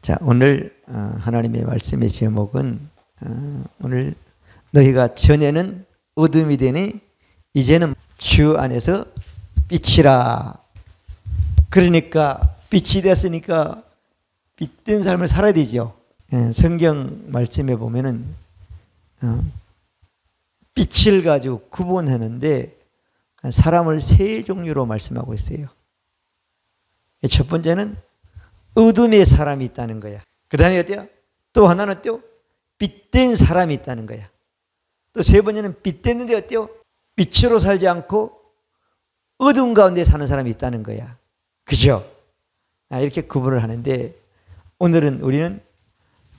자, 오늘 하나님의 말씀의 제목은 오늘 너희가 전에는 어둠이 되니 이제는 주 안에서 빛이라. 그러니까 빛이 됐으니까 빛된 삶을 살아야 되죠. 성경 말씀에 보면은 빛을 가지고 구분하는데 사람을 세 종류로 말씀하고 있어요. 첫 번째는 어둠의 사람이 있다는 거야. 그 다음에 어때요? 또 하나는 또 빛된 사람이 있다는 거야. 또 세 번째는 빛됐는데 어때요? 빛으로 살지 않고 어둠 가운데 사는 사람이 있다는 거야. 그죠? 이렇게 구분을 하는데 오늘은 우리는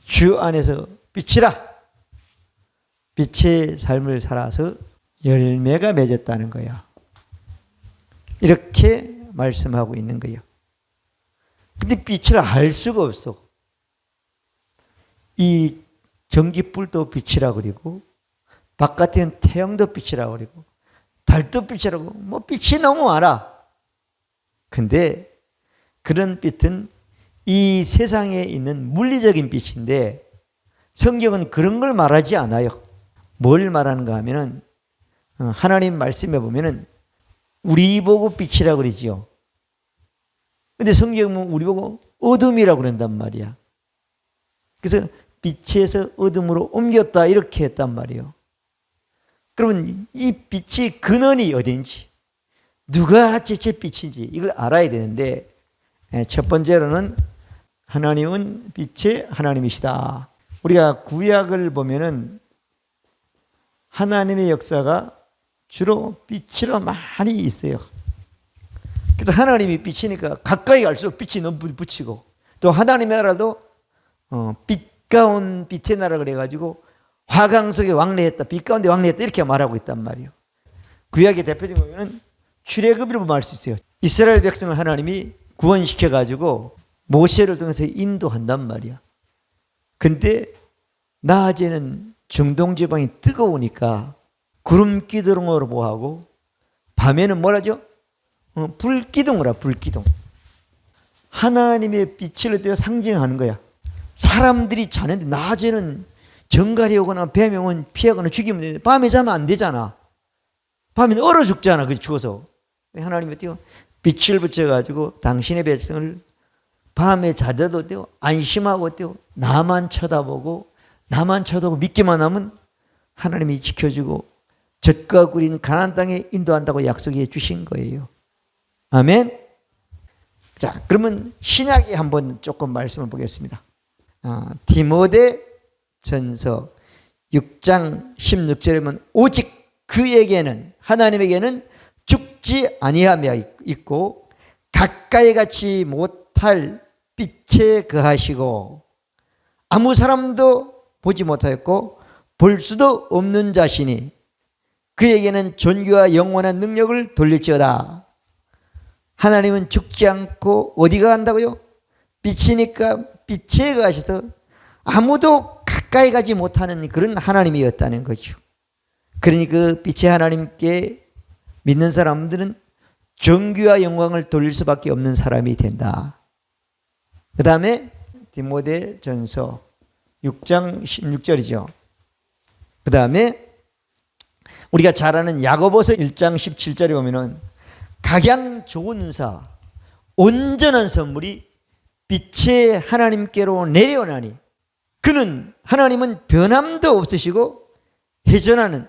주 안에서 빛이라. 빛의 삶을 살아서 열매가 맺었다는 거야. 이렇게 말씀하고 있는 거예요. 근데 빛을 알 수가 없어. 이 전기불도 빛이라 그리고 바깥에는 태양도 빛이라 그리고 달도 빛이라고 뭐 빛이 너무 많아. 근데 그런 빛은 이 세상에 있는 물리적인 빛인데 성경은 그런 걸 말하지 않아요. 뭘 말하는가 하면은 하나님 말씀에 보면은 우리 보고 빛이라 그러지요. 근데 성경은 우리 보고 어둠이라고 그런단 말이야. 그래서 빛에서 어둠으로 옮겼다 이렇게 했단 말이에요. 그러면 이 빛의 근원이 어딘지, 누가 대체 빛인지 이걸 알아야 되는데 첫 번째로는 하나님은 빛의 하나님이시다. 우리가 구약을 보면은 하나님의 역사가 주로 빛으로 많이 있어요. 그래서 하나님이 빛이니까 가까이 갈수록 빛이 너무 붙이고, 또 하나님의 나라도 빛 가운 빛의 나라 그래가지고 화강 속에 왕래했다, 빛 가운데 왕래했다 이렇게 말하고 있단 말이에요. 구약의 대표적인 경우는 출애굽을 보면 알 수 있어요. 이스라엘 백성을 하나님이 구원시켜가지고 모세를 통해서 인도한단 말이야. 근데 낮에는 중동 지방이 뜨거우니까 구름 기둥으로 보호하고 밤에는 뭐라죠? 불기둥으로, 불기둥. 하나님의 빛을 상징하는 거야. 사람들이 자는데 낮에는 정갈이 오거나 뱀이 피하거나 죽이면 되는데 밤에 자면 안 되잖아. 밤에는 얼어 죽잖아. 그 죽어서. 하나님이 어때요? 빛을 붙여가지고 당신의 백성을 밤에 자더라도 어때요? 안심하고 어때요? 나만 쳐다보고 믿기만 하면 하나님이 지켜주고 젖과 꿀인 가나안 땅에 인도한다고 약속해 주신 거예요. 아멘. 자, 그러면 신약에 한번 조금 말씀을 보겠습니다. 디모데 전서 6장 16절에 보면 오직 그에게는, 하나님에게는 죽지 아니하며 있고 가까이 가지 못할 빛에 거하시고 아무 사람도 보지 못하였고 볼 수도 없는 자신이 그에게는 존귀와 영원한 능력을 돌릴지어다. 하나님은 죽지 않고 어디가 간다고요? 빛이니까 빛에 가셔서 아무도 가까이 가지 못하는 그런 하나님이었다는 거죠. 그러니 그 빛의 하나님께 믿는 사람들은 존귀와 영광을 돌릴 수밖에 없는 사람이 된다. 그 다음에 디모데 전서 6장 16절이죠. 그 다음에 우리가 잘 아는 야고보서 1장 17절에 보면은 각양 좋은 은사, 온전한 선물이 빛의 하나님께로 내려오나니 그는, 하나님은 변함도 없으시고 회전하는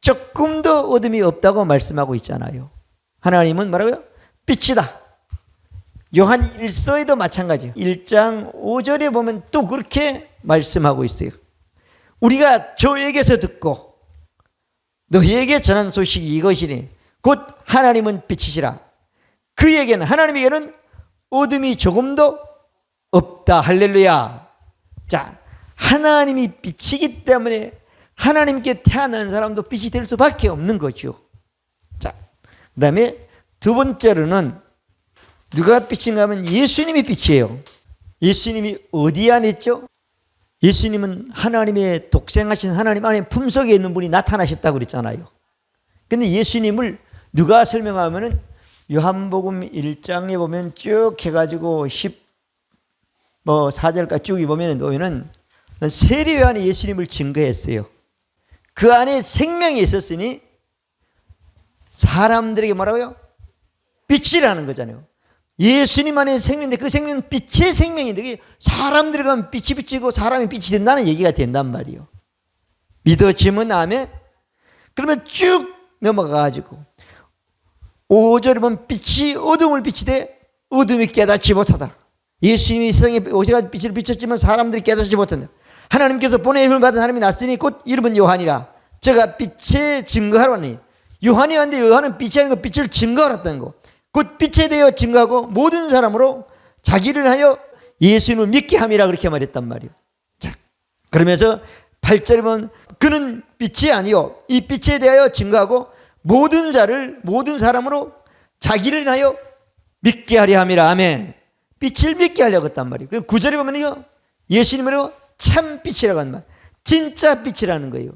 조금도 어둠이 없다고 말씀하고 있잖아요. 하나님은 뭐라고요? 빛이다. 요한 1서에도 마찬가지예요. 1장 5절에 보면 또 그렇게 말씀하고 있어요. 우리가 저에게서 듣고 너희에게 전한 소식이 이것이니 곧 하나님은 빛이시라. 그에게는, 하나님에게는 어둠이 조금도 없다. 할렐루야. 자, 하나님이 빛이기 때문에 하나님께 태어난 사람도 빛이 될 수밖에 없는 거죠. 자, 그 다음에 두 번째로는 누가 빛인가 하면 예수님이 빛이에요. 예수님이 어디 안에 있죠? 예수님은 하나님의 독생하신 하나님 안에 품속에 있는 분이 나타나셨다고 그랬잖아요. 근데 예수님을 누가 설명하면은 요한복음 1장에 보면 쭉 해가지고 뭐 4절까지 쭉 보면은 세례 요한이 예수님을 증거했어요. 그 안에 생명이 있었으니 사람들에게 뭐라고요? 빛이라는 거잖아요. 예수님 안에 생명인데 그 생명은 빛의 생명인데 사람들이 가면 빛이 비치고 사람이 빛이 된다는 얘기가 된단 말이에요. 믿어지면 아멘. 그러면 쭉 넘어가가지고 5절에 보면 빛이 어둠을 비치되 어둠이 깨닫지 못하다. 예수님이 세상에 오셔서 빛을 비쳤지만 사람들이 깨닫지 못한다. 하나님께서 보내심을 받은 사람이 났으니 곧 이름은 요한이라. 저가 빛의 증거하러 왔니. 요한이 왔는데 요한은 빛이 아니고 빛을 증거하러 왔다는 거. 곧 빛에 대하여 증거하고 모든 사람으로 자기를 하여 예수님을 믿게 함이라 그렇게 말했단 말이에요. 자, 그러면서 8절에 보면 그는 빛이 아니요 이 빛에 대하여 증거하고 모든 사람으로 자기를 하여 믿게 하려 함이라. 아멘. 빛을 믿게 하려고 했단 말이에요. 9절에 보면요 예수님으로 참빛이라고 하는 말, 진짜 빛이라는 거예요.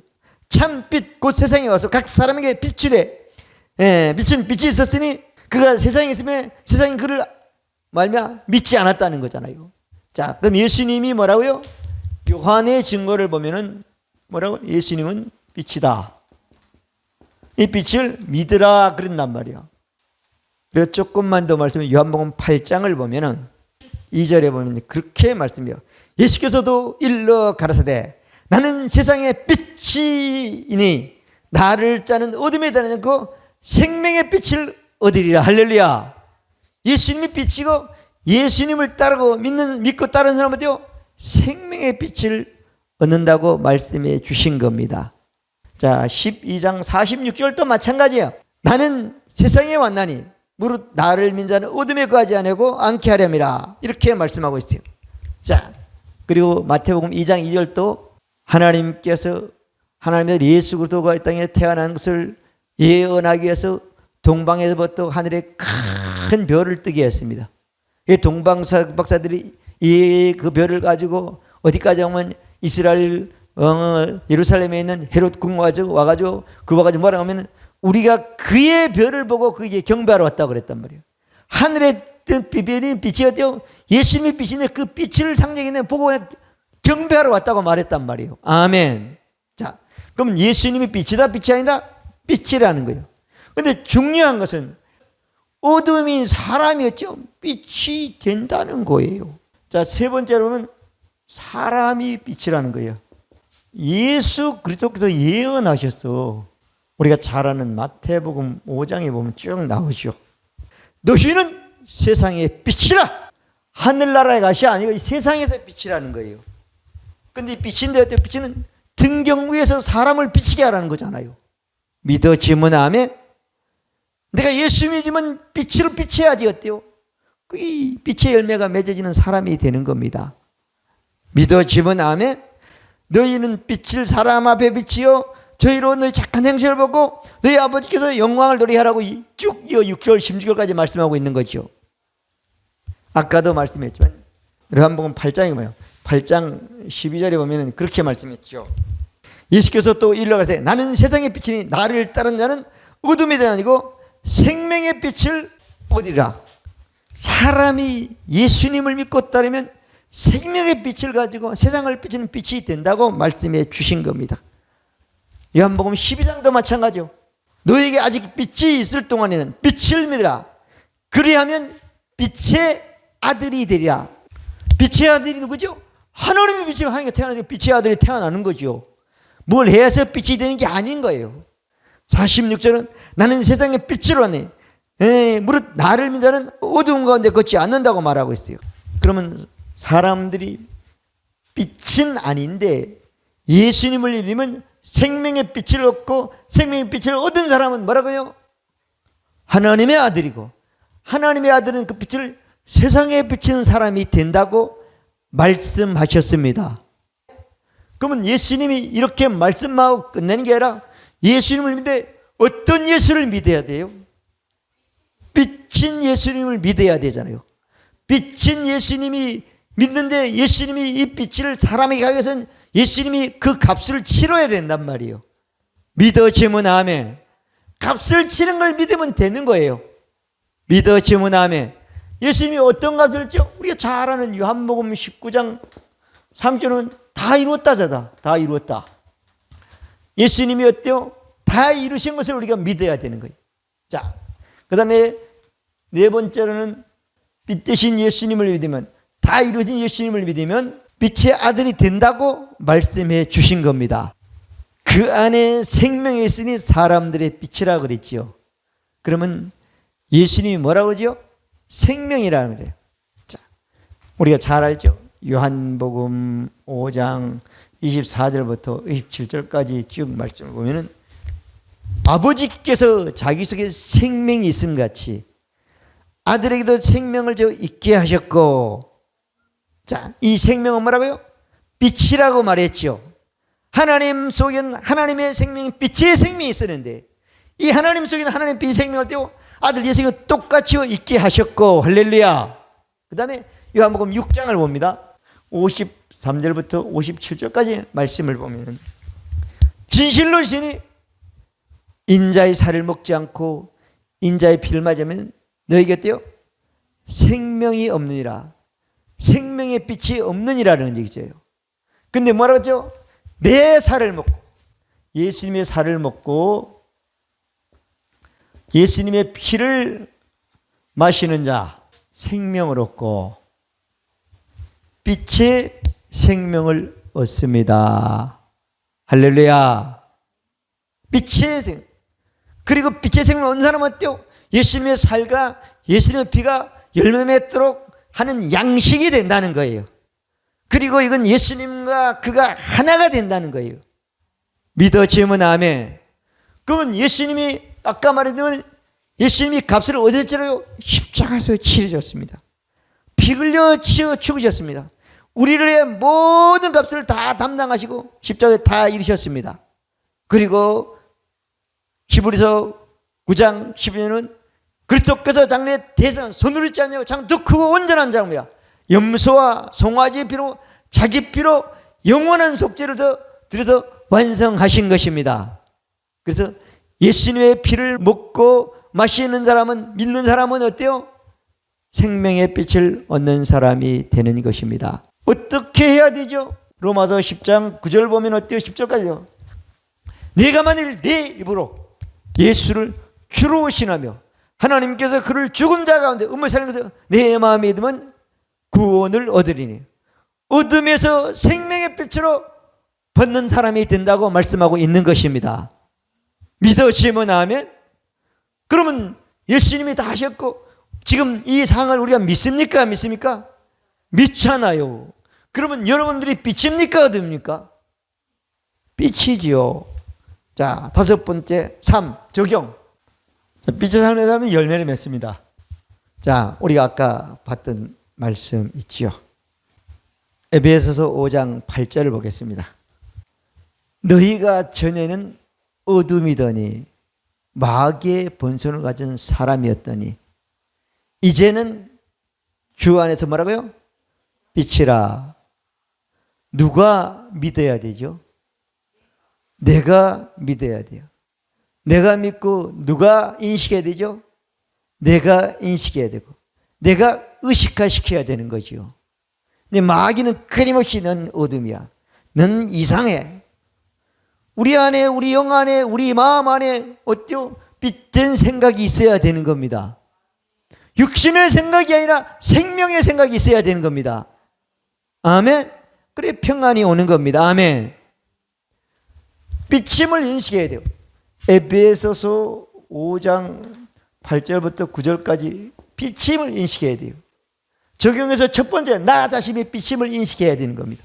참빛 곧 세상에 와서 각 사람에게 빛이 돼. 빛은 빛이 있었으니 그가 세상에 있으면 세상이 그를 말며 믿지 않았다는 거잖아요. 자, 그럼 예수님이 뭐라고요? 요한의 증거를 보면은 뭐라고? 예수님은 빛이다. 이 빛을 믿으라 그런단 말이야. 그리고 조금만 더 말씀해 요한복음 8장을 보면은 2절에 보면 그렇게 말씀해요. 예수께서도 일러 가라사대 나는 세상의 빛이니 나를 짜는 어둠에 다니지 않고 생명의 빛을 얻으리라. 할렐루야. 예수님이 빛이고 예수님을 따르고 믿고 따르는 사람은요 생명의 빛을 얻는다고 말씀해 주신 겁니다. 자, 12장 46절도 마찬가지예요. 나는 세상에 왔나니 무릇 나를 믿는 자는 어둠에 거하지 않게 하렴이라. 이렇게 말씀하고 있어요. 자, 그리고 마태복음 2장 2절도 하나님께서 예수 그리스도가 이 땅에 태어난 것을 예언하기 위해서 동방에서부터 하늘에 큰 별을 뜨게 했습니다. 이 동방박사들이 그 별을 가지고 어디까지 오면 이스라엘 예루살렘에 있는 헤롯 궁 와가지고 뭐라고 하면 우리가 그의 별을 보고 그에게 경배하러 왔다고 그랬단 말이에요. 하늘에 뜬 빛이 어때요? 예수님의 빛인데 그 빛을 상징해서 보고 경배하러 왔다고 말했단 말이에요. 아멘. 자, 그럼 예수님이 빛이다 빛이 아니다? 빛이라는 거예요. 근데 중요한 것은 어둠인 사람이었죠. 빛이 된다는 거예요. 자, 세 번째로 보면 사람이 빛이라는 거예요. 예수 그리스도께서 예언하셨어. 우리가 잘 아는 마태복음 5장에 보면 쭉 나오죠. 너희는 세상의 빛이라. 하늘나라의 것이 아니고 세상에서 빛이라는 거예요. 근데 빛인데 어때요? 빛은 등경 위에서 사람을 비치게 하라는 거잖아요. 믿어지면 아멘. 내가 예수 믿으면 빛으로 비춰야지 어때요? 이 빛의 열매가 맺어지는 사람이 되는 겁니다. 믿어지면 아멘. 너희는 빛을 사람 앞에 비치어 저희로 너희 착한 행실을 보고 너희 아버지께서 영광을 노래하라고 쭉 6절 16절까지 말씀하고 있는 거죠. 아까도 말씀했지만 요한복음 8장이 뭐예요? 8장 12절에 보면 그렇게 말씀했죠. 예수께서 또 일러 가라사대 나는 세상의 빛이니 나를 따른 자는 어둠이 아니고 생명의 빛을 얻으리라. 사람이 예수님을 믿고 따르면 생명의 빛을 가지고 세상을 비치는 빛이 된다고 말씀해 주신 겁니다. 요한복음 12장도 마찬가지요. 너에게 아직 빛이 있을 동안에는 빛을 믿으라. 그리하면 빛의 아들이 되리라. 빛의 아들이 누구죠? 하나님의 빛이 하나님께 태어나서 빛의 아들이 태어나는 거죠. 뭘 해서 빛이 되는 게 아닌 거예요. 46절은 나는 세상의 빛으로 왔네. 무릇 나를 믿는 자는 어두운 가운데 걷지 않는다고 말하고 있어요. 그러면 사람들이 빛은 아닌데 예수님을 믿으면 생명의 빛을 얻고 생명의 빛을 얻은 사람은 뭐라고요? 하나님의 아들이고 하나님의 아들은 그 빛을 세상에 비치는 사람이 된다고 말씀하셨습니다. 그러면 예수님이 이렇게 말씀하고 끝내는 게 아니라 예수님을 믿되 어떤 예수를 믿어야 돼요? 빛인 예수님을 믿어야 되잖아요. 빛인 예수님이 믿는데 예수님이 이 빛을 사람에게 가기 위해서는 예수님이 그 값을 치러야 된단 말이에요. 믿어지면 아멘. 값을 치는 걸 믿으면 되는 거예요. 믿어지면 아멘. 예수님이 어떤 값을 줬죠? 우리가 잘 아는 요한복음 19장 3절은 다 이루었다잖아. 다 이루었다. 예수님이 어때요? 다 이루신 것을 우리가 믿어야 되는 거예요. 자, 그 다음에 네 번째로는 빛 대신 예수님을 믿으면, 다 이루어진 예수님을 믿으면 빛의 아들이 된다고 말씀해 주신 겁니다. 그 안에 생명이 있으니 사람들의 빛이라 그랬지요. 그러면 예수님이 뭐라고 그러죠? 생명이라는 거예요. 자, 우리가 잘 알죠? 요한복음 5장 24절부터 27절까지 쭉 말씀을 보면은 아버지께서 자기 속에 생명이 있음 같이 아들에게도 생명을 있게 하셨고, 자, 이 생명은 뭐라고요? 빛이라고 말했죠. 하나님 속에는 하나님의 생명, 빛의 생명이 있었는데 이 하나님 속에는 하나님의 빛의 생명을 떼고 아들 예수님을 똑같이 있게 하셨고, 할렐루야. 그 다음에 요한복음 6장을 봅니다. 53절부터 57절까지 말씀을 보면 진실로 신이 인자의 살을 먹지 않고 인자의 피를 맞으면 너희에게 어때요? 생명이 없느니라. 생명의 빛이 없느니라는 얘기죠. 근데 뭐라고 했죠? 내 살을 먹고, 예수님의 살을 먹고 예수님의 피를 마시는 자 생명을 얻고 빛의 생명을 얻습니다. 할렐루야. 빛의 생명. 그리고 빛의 생명을 얻는 사람은 어때요? 예수님의 살과 예수님의 피가 열매 맺도록 하는 양식이 된다는 거예요. 그리고 이건 예수님과 그가 하나가 된다는 거예요. 믿어지면 아멘. 그러면 예수님이 아까 말했던 예수님이 값을 얻었잖아요. 십자가에서 치르셨습니다. 피 흘려 치어 죽으셨습니다. 우리의 모든 값을 다 담당하시고 십자가에 다 이루셨습니다. 그리고 히브리서 9장 12절은 그리스도께서 장래 대선 손으로 있지 않냐고 장더 크고 온전한 자입니다. 염소와 송아지의 피로 자기 피로 영원한 속죄를 더 들여서 완성하신 것입니다. 그래서 예수님의 피를 먹고 마시는 사람은, 믿는 사람은 어때요? 생명의 빛을 얻는 사람이 되는 것입니다. 어떻게 해야 되죠? 로마서 10장 9절 보면 어때요? 10절까지요. 네가 만일 내 입으로 예수를 주로 신하며 하나님께서 그를 죽은 자 가운데 음을 살린 것을 내 마음에 믿으면 구원을 얻으리니 어둠에서 생명의 빛으로 벗는 사람이 된다고 말씀하고 있는 것입니다. 믿으시면 아멘. 그러면 예수님이 다 하셨고 지금 이 상을 우리가 믿습니까? 믿습니까? 믿잖아요. 그러면 여러분들이 빛입니까? 어둠입니까? 빛이지요. 자, 다섯 번째 3. 적용. 자, 빛의 삶에 가면 열매를 맺습니다. 자, 우리가 아까 봤던 말씀 있지요. 에베소서 5장 8절을 보겠습니다. 너희가 전에는 어둠이더니 마귀의 본성을 가진 사람이었더니 이제는 주 안에서 뭐라고요? 빛이라. 누가 믿어야 되죠? 내가 믿어야 돼요. 내가 믿고 누가 인식해야 되죠? 내가 인식해야 되고 내가 의식화시켜야 되는 거죠. 근데 마귀는 끊임없이 넌 어둠이야. 넌 이상해. 우리 안에, 우리 영 안에, 우리 마음 안에 어때요? 빛된 생각이 있어야 되는 겁니다. 육신의 생각이 아니라 생명의 생각이 있어야 되는 겁니다. 아멘. 그래 평안이 오는 겁니다. 아멘. 빛임을 인식해야 돼요. 에베소서 5장 8절부터 9절까지 빛임을 인식해야 돼요. 적용해서 첫 번째 나 자신의 빛임을 인식해야 되는 겁니다.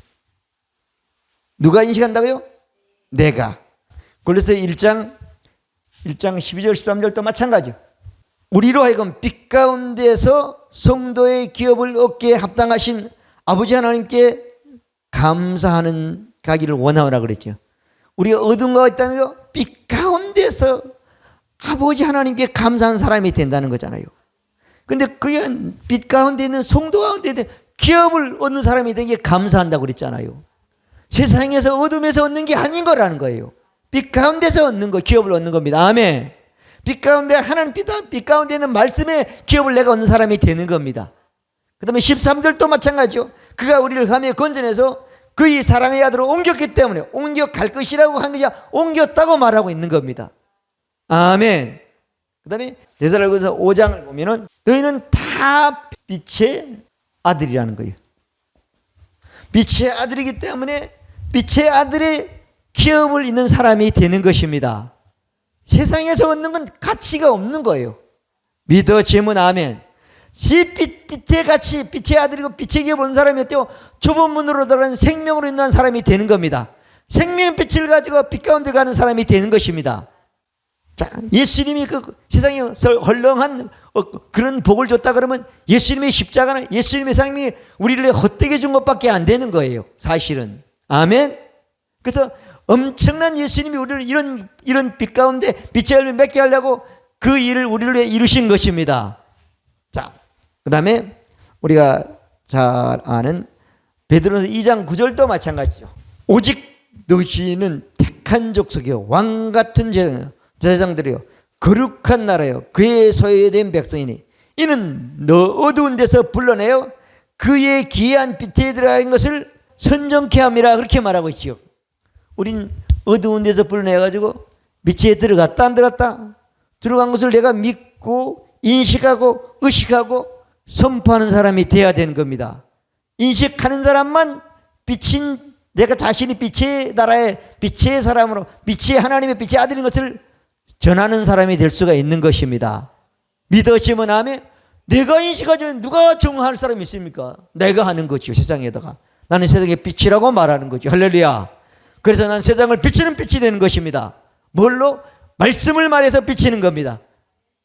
누가 인식한다고요? 내가. 그래서 1장 12절 13절도 마찬가지요. 우리로 하여금 빛 가운데서 성도의 기업을 얻기에 합당하신 아버지 하나님께 감사하는 가기를 원하오라 그랬죠. 우리가 어둠과 있다면서 빛 가운데서 아버지 하나님께 감사하는 사람이 된다는 거잖아요. 근데 그게 빛 가운데 있는 성도 가운데 있는 기업을 얻는 사람이 된 게 감사한다고 그랬잖아요. 세상에서 어둠에서 얻는 게 아닌 거라는 거예요. 빛 가운데서 얻는 거, 기업을 얻는 겁니다. 아멘. 빛 가운데 하나님 빛 가운데 있는 말씀의 기업을 내가 얻는 사람이 되는 겁니다. 그 다음에 13절도 마찬가지죠. 그가 우리를 감히 건져내서 그의 사랑의 아들로 옮겼기 때문에 옮겨갈 것이라고 한 것이 옮겼다고 말하고 있는 겁니다. 아멘. 그 다음에 데살로니가서 5장을 보면은 너희는 다 빛의 아들이라는 거예요. 빛의 아들이기 때문에 빛의 아들의 기업을 있는 사람이 되는 것입니다. 세상에서 얻는 건 가치가 없는 거예요. 믿어지면 아멘. 빛의 가치, 빛의 아들이고 빛의 기업을 얻는 사람이 어때요? 좁은 문으로 들어가는 생명으로 인도한 사람이 되는 겁니다. 생명의 빛을 가지고 빛 가운데 가는 사람이 되는 것입니다. 자, 예수님이 그 세상에 헐렁한 그런 복을 줬다 그러면 예수님의 십자가는 예수님의 삶이 우리를 헛되게 준 것밖에 안 되는 거예요. 사실은. 아멘. 그래서 엄청난 예수님이 우리를 이런 빛 가운데 빛의 열매 맺게 하려고 그 일을 우리를 위해 이루신 것입니다. 자, 그 다음에 우리가 잘 아는 베드로서 2장 9절도 마찬가지죠. 오직 너희는 택한 족속이요 왕 같은 제사장들이요 거룩한 나라요 그의 소유된 백성이니 이는 너 어두운 데서 불러내어 그의 귀한 빛에 들어간 것을 선정케 함이라 그렇게 말하고 있지요. 우린 어두운 데서 불러내가지고 빛에 들어갔다 안 들어갔다 들어간 것을 내가 믿고 인식하고 의식하고 선포하는 사람이 되어야 되는 겁니다. 인식하는 사람만 빛인 내가 자신이 빛의 나라의 빛의 사람으로 빛의 하나님의 빛의 아들인 것을 전하는 사람이 될 수가 있는 것입니다. 믿어지면 아멘. 내가 인식하지 누가 정할 사람이 있습니까? 내가 하는 거죠. 세상에다가 나는 세상의 빛이라고 말하는 거죠. 할렐루야. 그래서 난 세상을 비추는 빛이 되는 것입니다. 뭘로? 말씀을 말해서 비치는 겁니다.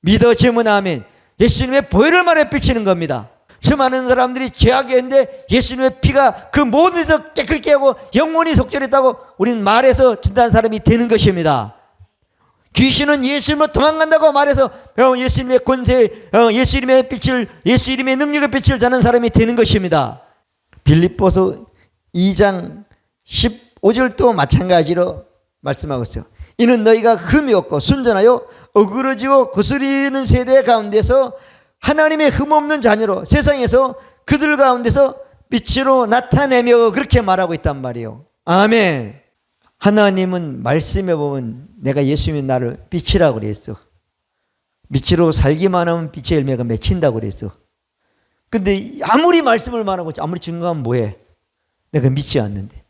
믿어지면 아멘. 예수님의 보혈을 말해 비치는 겁니다. 수많은 사람들이 죄악에 있는데 예수님의 피가 그 모든 데서 깨끗게 하고 영원히 속죄했다고 우리는 말해서 진단한 사람이 되는 것입니다. 귀신은 예수님으로 도망간다고 말해서 예수님의 권세, 예수님의 빛을, 예수님의 능력의 빛을 자는 사람이 되는 것입니다. 빌립보서 2장 15절도 마찬가지로 말씀하고 있어요. 이는 너희가 흠이 없고 순전하여 어그러지고 거스리는 세대 가운데서 하나님의 흠없는 자녀로 세상에서 그들 가운데서 빛으로 나타내며 그렇게 말하고 있단 말이에요. 아멘. 하나님은 말씀해 보면 내가 예수님이 나를 빛이라고 그랬어. 빛으로 살기만 하면 빛의 열매가 맺힌다고 그랬어. 근데 아무리 말씀을 말하고 아무리 증거하면 뭐해? 내가 믿지 않는데.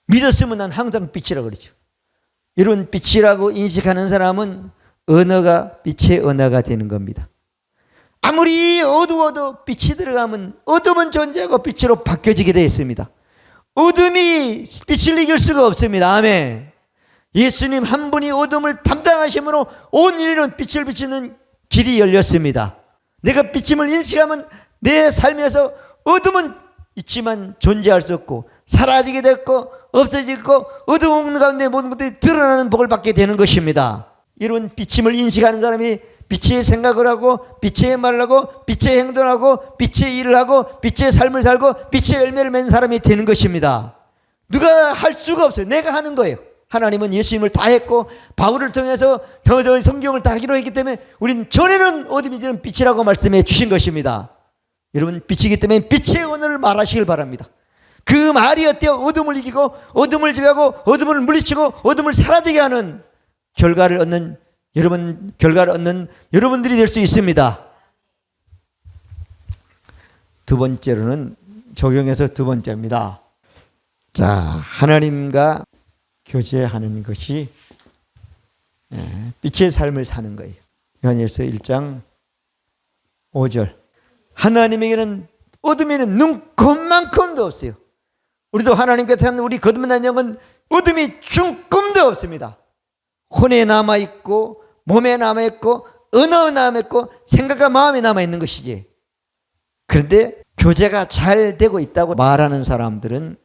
믿었으면 난 항상 빛이라고 그랬죠. 이런 빛이라고 인식하는 사람은 언어가 빛의 언어가 되는 겁니다. 아무리 어두워도 빛이 들어가면 어둠은 존재하고 빛으로 바뀌어지게 되어 있습니다. 어둠이 빛을 이길 수가 없습니다. 아멘. 예수님 한 분이 어둠을 담당하심으로 온 인류는 빛을 비추는 길이 열렸습니다. 내가 빛임을 인식하면 내 삶에서 어둠은 있지만 존재할 수 없고 사라지게 됐고 없어지고 어두운 가운데 모든 것들이 드러나는 복을 받게 되는 것입니다. 이런 빛임을 인식하는 사람이 빛의 생각을 하고 빛의 말을 하고 빛의 행동을 하고 빛의 일을 하고 빛의 삶을 살고 빛의 열매를 맺는 사람이 되는 것입니다. 누가 할 수가 없어요. 내가 하는 거예요. 하나님은 예수님을 다 했고 바울을 통해서 저 성경을 다 하기로 했기 때문에 우린 전에는 어둠이지는 빛이라고 말씀해 주신 것입니다. 여러분 빛이기 때문에 빛의 언어를 말하시길 바랍니다. 그 말이 어때요? 어둠을 이기고 어둠을 제외하고 어둠을 물리치고 어둠을 사라지게 하는 결과를 얻는 여러분들이 될 수 있습니다. 두 번째로는 적용해서 두 번째입니다. 자, 하나님과 교제하는 것이 빛의 삶을 사는 거예요. 요한일서 1장 5절. 하나님에게는 어둠에는 눈곱만큼도 없어요. 우리도 하나님께 태어난 우리 거듭난 영은 어둠이 중금도 없습니다. 혼에 남아있고 몸에 남아있고 언어에 남아있고 생각과 마음에 남아있는 것이지. 그런데 교제가 잘 되고 있다고 말하는 사람들은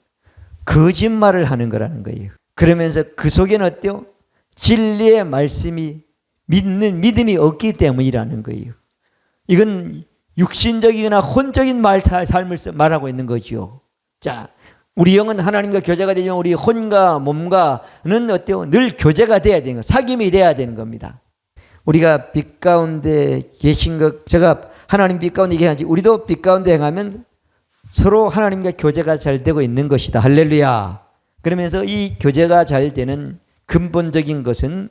거짓말을 하는 거라는 거예요. 그러면서 그 속에는 어때요? 진리의 말씀이 믿는 믿음이 없기 때문이라는 거예요. 이건 육신적이거나 혼적인 삶을 말하고 있는 거죠. 자, 우리 영은 하나님과 교제가 되지만 우리 혼과 몸과는 어때요? 늘 교제가 돼야 되는 거, 사귐이 돼야 되는 겁니다. 우리가 빛 가운데 계신 것, 제가 하나님 빛 가운데 계신지 우리도 빛 가운데 행하면 서로 하나님과 교제가 잘 되고 있는 것이다. 할렐루야. 그러면서 이 교제가 잘 되는 근본적인 것은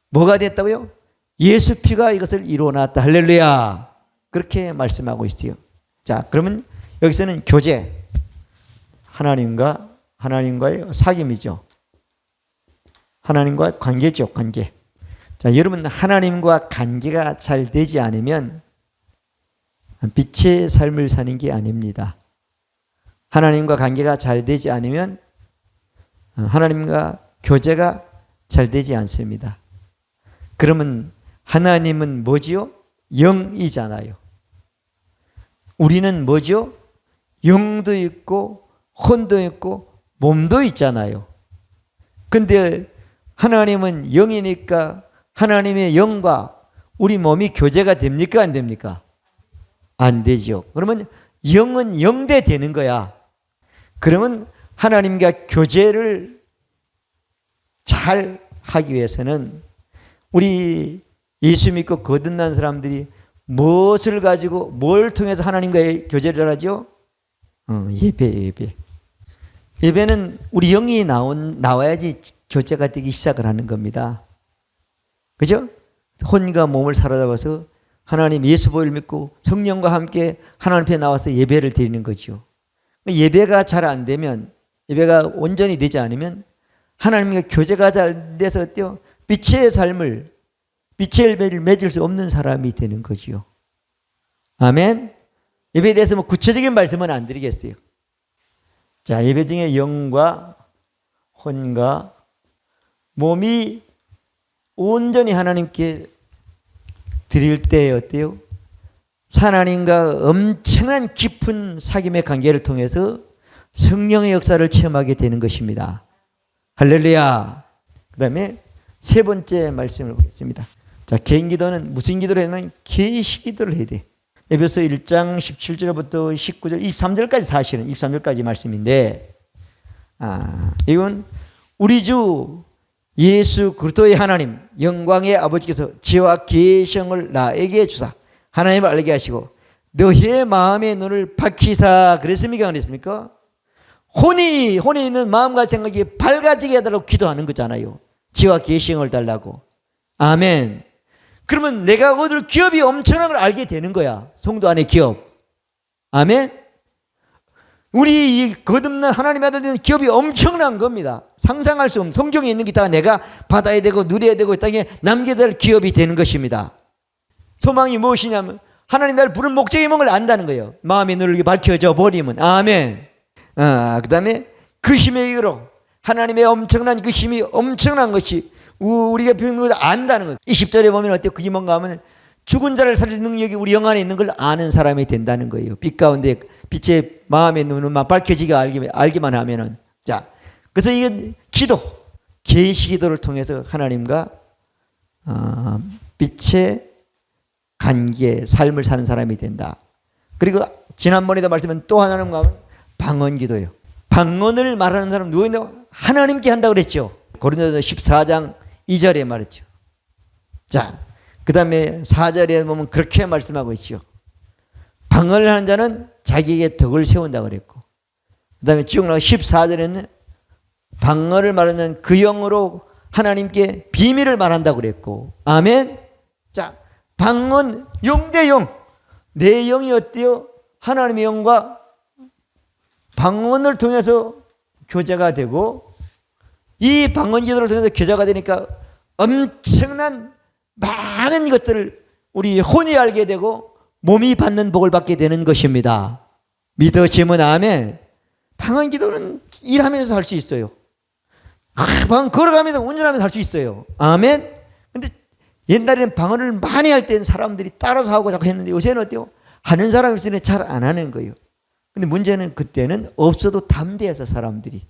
뭐가 됐다고요? 예수 피가 이것을 이루어놨다. 할렐루야. 그렇게 말씀하고 있어요. 자, 그러면 여기서는 교제, 하나님과의 사귐이죠. 하나님과 관계죠, 관계. 자, 여러분, 하나님과 관계가 잘 되지 않으면 빛의 삶을 사는 게 아닙니다. 하나님과 관계가 잘 되지 않으면 하나님과 교제가 잘 되지 않습니다. 그러면 하나님은 뭐지요? 영이잖아요. 우리는 뭐죠? 영도 있고 혼도 있고 몸도 있잖아요. 근데 하나님은 영이니까 하나님의 영과 우리 몸이 교제가 됩니까? 안 됩니까? 안 되죠. 그러면 영은 영대 되는 거야. 그러면 하나님과 교제를 잘 하기 위해서는 우리 예수 믿고 거듭난 사람들이 무엇을 가지고 뭘 통해서 하나님과의 교제를 잘하죠? 예배. 예배는 우리 영이 나와야지 교제가 되기 시작을 하는 겁니다. 그죠? 혼과 몸을 사로잡아서 하나님 예수 보혈을 믿고 성령과 함께 하나님 앞에 나와서 예배를 드리는 거죠. 예배가 잘 안 되면, 예배가 온전히 되지 않으면 하나님과 교제가 잘 돼서 어때요? 빛의 열매를 맺을 수 없는 사람이 되는 거지요. 아멘. 예배에 대해서 뭐 구체적인 말씀은 안 드리겠어요. 자, 예배 중에 영과 혼과 몸이 온전히 하나님께 드릴 때 어때요? 하나님과 엄청난 깊은 사귐의 관계를 통해서 성령의 역사를 체험하게 되는 것입니다. 할렐루야. 그 다음에 세 번째 말씀을 보겠습니다. 자, 개인 기도는 무슨 기도를 하면 계시 기도를 해야 돼. 에베소 1장 17절부터 19절, 23절까지 사실은 23절까지 말씀인데, 이건 우리 주 예수 그리스도의 하나님 영광의 아버지께서 지혜와 계시를 나에게 주사 하나님을 알게 하시고 너희의 마음의 눈을 밝히사 그랬습니까? 안 그랬습니까? 혼이 있는 마음과 생각이 밝아지게 해달라고 기도하는 거잖아요. 지혜와 계시를 달라고. 아멘. 그러면 내가 얻을 기업이 엄청난 걸 알게 되는 거야. 성도 안의 기업. 아멘. 우리 이 거듭난 하나님의 아들들은 기업이 엄청난 겁니다. 상상할 수 없는, 성경에 있는 게 다 내가 받아야 되고 누려야 되고 땅에 남겨야 될 기업이 되는 것입니다. 소망이 무엇이냐면 하나님 나를 부른 목적이 뭔가를 안다는 거예요. 마음의 눈을 밝혀져 버리면. 아멘. 그 다음에 그 힘의 이유로 하나님의 엄청난 그 힘이 엄청난 것이 우리가 배우는 것을 안다는 거예요. 20절에 보면 어때요? 그게 뭔가 하면 죽은 자를 살리는 능력이 우리 영 안에 있는 걸 아는 사람이 된다는 거예요. 빛 가운데 빛의 마음의 눈만 밝혀지게 알기만 하면은. 자, 그래서 이게 기도, 계시 기도를 통해서 하나님과 빛의 관계, 삶을 사는 사람이 된다. 그리고 지난번에도 말씀한 또 하나는 뭐냐면 방언 기도예요. 방언을 말하는 사람 누구인가? 하나님께 한다고 그랬죠. 고린도서 14장 2절에 말했죠. 자, 그 다음에 4절에 보면 그렇게 말씀하고 있죠. 방언을 하는 자는 자기에게 덕을 세운다고 그랬고, 그 다음에 쭉 나가 14절에는 방언을 말하는 그 영으로 하나님께 비밀을 말한다고 그랬고, 아멘. 자, 방언 영대 영, 내 영이 어때요? 하나님의 영과 방언을 통해서 교제가 되고, 이 방언 기도를 통해서 교제가 되니까 엄청난 많은 것들을 우리 혼이 알게 되고 몸이 받는 복을 받게 되는 것입니다. 믿으시면 아멘. 방언 기도는 일하면서 할 수 있어요. 방언 걸어가면서 운전하면서 할 수 있어요. 아멘. 근데 옛날에는 방언을 많이 할 때는 사람들이 따라서 하고 자꾸 했는데 요새는 어때요? 하는 사람이 있으면 잘 안 하는 거예요. 근데 문제는 그때는 없어도 담대해서 사람들이.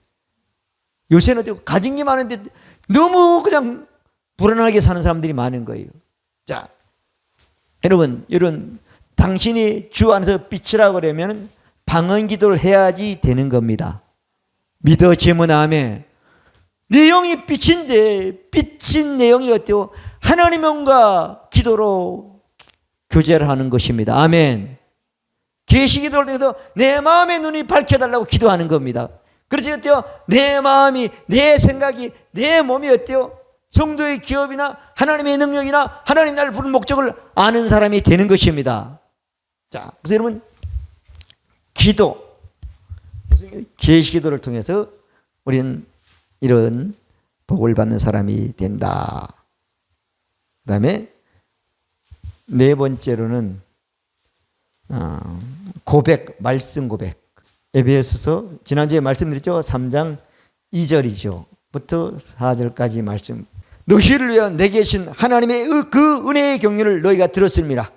요새는 어때요? 가진 게 많은데 너무 그냥 불안하게 사는 사람들이 많은 거예요. 자, 여러분, 당신이 주 안에서 빛이라고 그러면 방언 기도를 해야지 되는 겁니다. 믿어지면 아멘. 내 영이 빛인데 빛인 내용이 어때요? 하나님의 영과 기도로 교제를 하는 것입니다. 아멘. 계시 기도를 통해서 내 마음의 눈이 밝혀달라고 기도하는 겁니다. 그렇지 어때요? 내 마음이, 내 생각이, 내 몸이 어때요? 성도의 기업이나 하나님의 능력이나 하나님 나를 부른 목적을 아는 사람이 되는 것입니다. 자, 그래서 여러분 기도, 계시 기도를 통해서 우리는 이런 복을 받는 사람이 된다. 그 다음에 네 번째로는 고백, 말씀 고백. 에베소서 지난주에 말씀드렸죠. 3장 2절이죠. 부터 4절까지 말씀. 너희를 위하여 내게 계신 하나님의 그 은혜의 경륜을 너희가 들었습니다.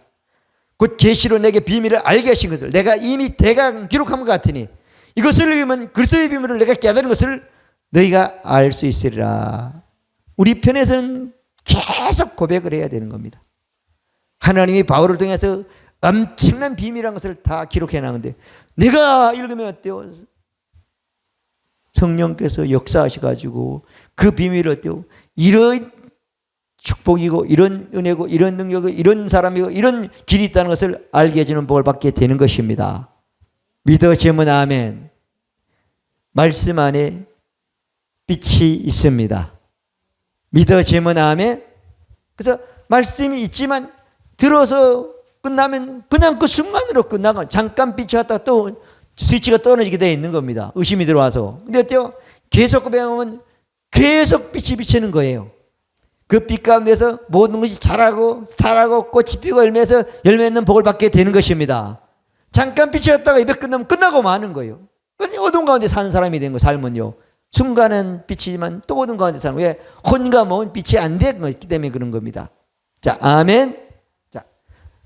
곧 계시로 내게 비밀을 알게 하신 것을 내가 이미 대강 기록한 것 같으니 이것을 읽으면 그리스도의 비밀을 내가 깨달은 것을 너희가 알 수 있으리라. 우리 편에서는 계속 고백을 해야 되는 겁니다. 하나님이 바울을 통해서 엄청난 비밀한 것을 다 기록해 놨는데 내가 읽으면 어때요? 성령께서 역사하셔가지고 그 비밀을 어때요? 이런 축복이고 이런 은혜고 이런 능력이고 이런 사람이고 이런 길이 있다는 것을 알게 해주는 복을 받게 되는 것입니다. 믿어지면 아멘. 말씀 안에 빛이 있습니다. 믿어지면 아멘. 그래서 말씀이 있지만 들어서 끝나면 그냥 그 순간으로 끝나고 잠깐 빛이 왔다가 또 스위치가 떨어지게 되어 있는 겁니다. 의심이 들어와서. 근데 어때요? 계속 고백하면 계속 빛이 비치는 거예요. 그 빛 가운데서 모든 것이 자라고 꽃이 피고 열매에서 열매 있는 복을 받게 되는 것입니다. 잠깐 빛이 왔다가 입에 끝나면 끝나고 마는 거예요. 어두운 가운데 사는 사람이 된 거 삶은요. 순간은 빛이지만 또 어두운 가운데 사는 왜? 혼과 몸은 빛이 안 되는 것이기 때문에 그런 겁니다. 자, 아멘. 자,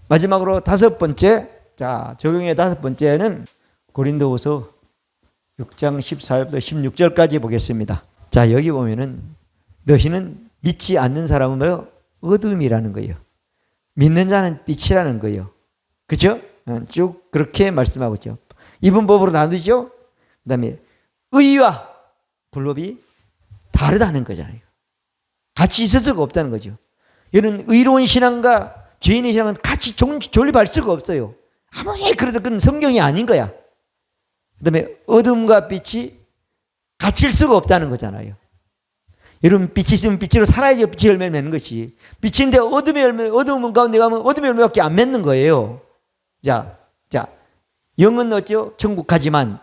마지막으로 다섯 번째. 자, 적용의 다섯 번째는 고린도후서 6장 14절부터 16절까지 보겠습니다. 자, 여기 보면은 너희는 믿지 않는 사람은 뭐요? 어둠이라는 거예요. 믿는 자는 빛이라는 거예요. 그렇죠? 쭉 그렇게 말씀하고 있죠. 이분법으로 나누죠. 그 다음에 의와 불법이 다르다는 거잖아요. 같이 있을 수가 없다는 거죠. 이런 의로운 신앙과 죄인의 신앙은 같이 존립할 수가 없어요. 아무리 그래도 그건 성경이 아닌 거야. 그 다음에 어둠과 빛이 같이 일 수가 없다는 거잖아요. 여러분 빛이 있으면 빛으로 살아야지 빛의 열매를 맺는 것이. 빛인데 어둠의 열매, 어둠 가운데 가면 어둠의 열매밖에 안 맺는 거예요. 자, 영은 어쩌? 천국 가지만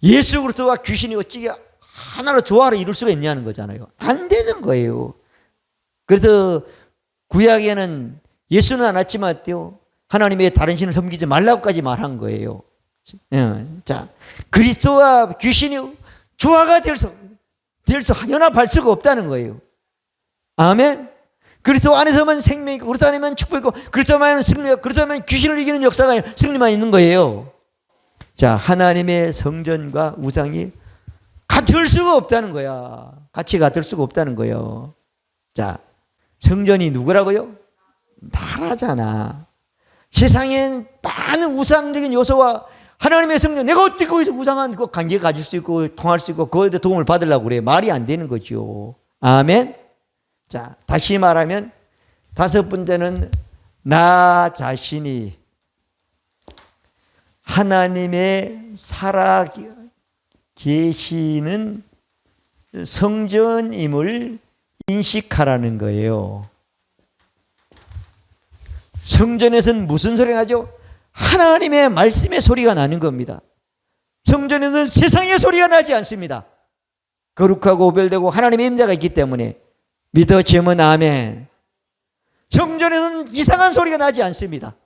예수 그리스도와 귀신이 어찌게 하나로 조화를 이룰 수가 있냐는 거잖아요. 안 되는 거예요. 그래서 구약에는 예수는 안 왔지만 어때요? 하나님의 다른 신을 섬기지 말라고까지 말한 거예요. 자, 그리스도와 귀신이 조화가 될 수 연합할 수가 없다는 거예요. 아멘. 그리스도 안에서만 생명이 있고 그리스도 안에만 축복이 있고 그리스도만 승리가 그리스도만 귀신을 이기는 역사가 승리만 있는 거예요. 자, 하나님의 성전과 우상이 같을 수가 없다는 거야. 같이 같을 수가 없다는 거예요. 자, 성전이 누구라고요? 나라잖아. 세상엔 많은 우상적인 요소와 하나님의 성전, 내가 어떻게 거기서 우상한 그 관계 가질 수 있고 통할 수 있고 그거에 도움을 받으려고 그래. 말이 안 되는 거죠. 아멘. 자, 다시 말하면 다섯 번째는 나 자신이 하나님의 살아 계시는 성전임을 인식하라는 거예요. 성전에서는 무슨 소리가 나죠? 하나님의 말씀의 소리가 나는 겁니다. 성전에는 세상의 소리가 나지 않습니다. 거룩하고 오별되고 하나님의 임재가 있기 때문에 믿어지면 아멘. 성전에는 이상한 소리가 나지 않습니다.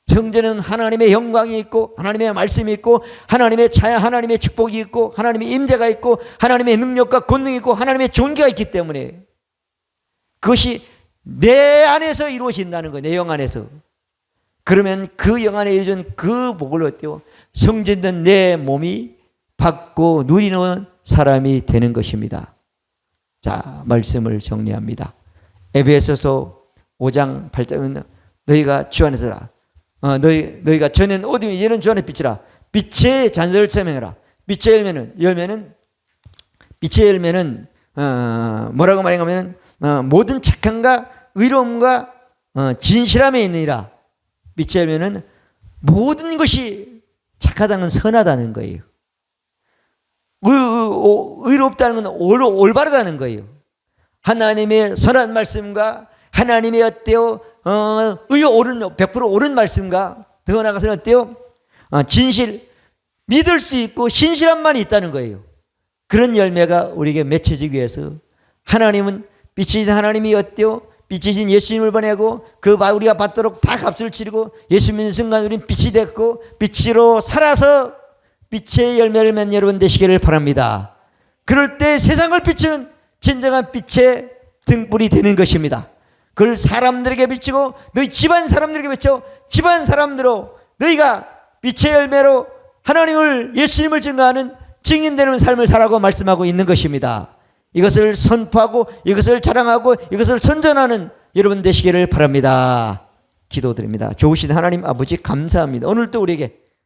성전에는 하나님의 영광이 있고 하나님의 말씀이 있고 하나님의 차야 하나님의 축복이 있고 하나님의 임재가 있고 하나님의 능력과 권능이 있고 하나님의 존귀가 있기 때문에 그것이 내 안에서 이루어진다는 거예요. 내 영 안에서. 그러면 그 영 안에 이루어진 그 복을 어때요? 성전된 내 몸이 받고 누리는 사람이 되는 것입니다. 자, 말씀을 정리합니다. 에베소서 5장 8절은 너희가 주 안에서라. 너희가 전에는 어둠이 이제는 주 안에 빛이라. 빛의 잔을 설명해라. 빛의 열매는 뭐라고 말하냐면 모든 착함과 의로움과 진실함에 있느니라. 빛의 열매는 모든 것이 착하다는 건 선하다는 거예요. 의롭다는 건 올바르다는 거예요. 하나님의 선한 말씀과 하나님의 어때요? 옳은 100% 옳은 말씀과 더 나아가서는 어때요? 진실, 믿을 수 있고 신실함만 있다는 거예요. 그런 열매가 우리에게 맺혀지기 위해서 하나님은 빛이신 하나님이 어때요? 빛이신 예수님을 보내고 그 우리가 받도록 다 값을 치르고 예수 믿는 순간 우리는 빛이 됐고 빛으로 살아서 빛의 열매를 맺는 여러분 되시기를 바랍니다. 그럴 때 세상을 비추는 진정한 빛의 등불이 되는 것입니다. 그걸 사람들에게 비추고 너희 집안 사람들에게 비춰 집안 사람들로 너희가 빛의 열매로 하나님을 예수님을 증거하는 증인되는 삶을 살라고 말씀하고 있는 것입니다. 이것을 선포하고 이것을 자랑하고 이것을 선전하는 여러분 되시기를 바랍니다. 기도드립니다. 좋으신 하나님 아버지 감사합니다. 오늘도 우리에게